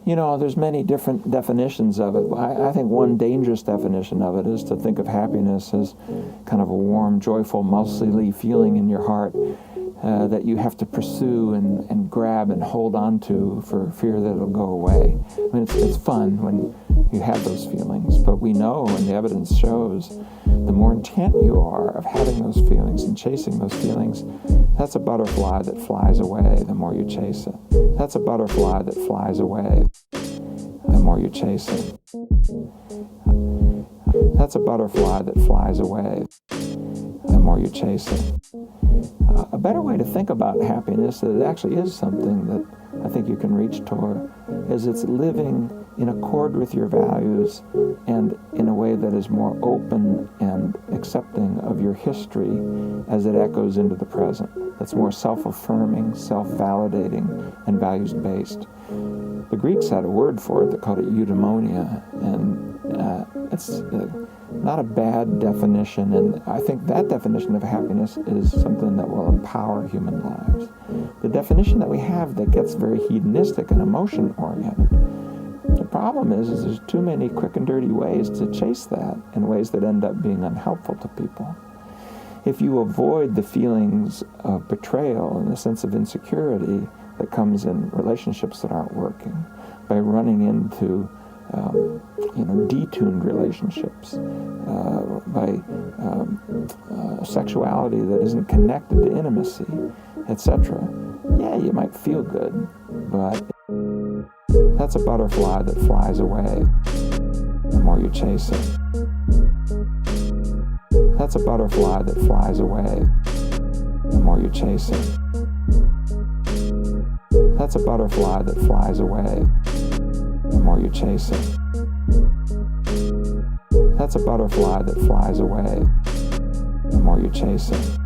There's many different definitions of it. I think one dangerous definition of it is to think of happiness as kind of a warm, joyful, muscly feeling in your heart that you have to pursue and grab and hold on to for fear that it'll go away. I mean, it's fun when you have those feelings, but we know, and the evidence shows, the more intent you are of having those feelings and chasing those feelings, that's a butterfly that flies away the more you chase it. That's a butterfly that flies away the more you chase it. That's a butterfly that flies away the more you chase it. A better way to think about happiness, that it actually is something that I think you can reach toward, is it's living in accord with your values and in a way that is more open and accepting of your history as it echoes into the present. That's more self-affirming, self-validating, and values-based. The Greeks had a word for it. They called it eudaimonia, and it's not a bad definition, and I think that definition of happiness is something that will empower human lives. The definition that we have that gets very hedonistic and emotion-oriented, the problem is there's too many quick and dirty ways to chase that in ways that end up being unhelpful to people. If you avoid the feelings of betrayal and the sense of insecurity that comes in relationships that aren't working, by running into detuned relationships, by sexuality that isn't connected to intimacy, etc. Yeah, you might feel good, but that's a butterfly that flies away the more you chase it. That's a butterfly that flies away the more you chase it. That's a butterfly that flies away the more you chase it. That's a butterfly that flies away the more you chase it.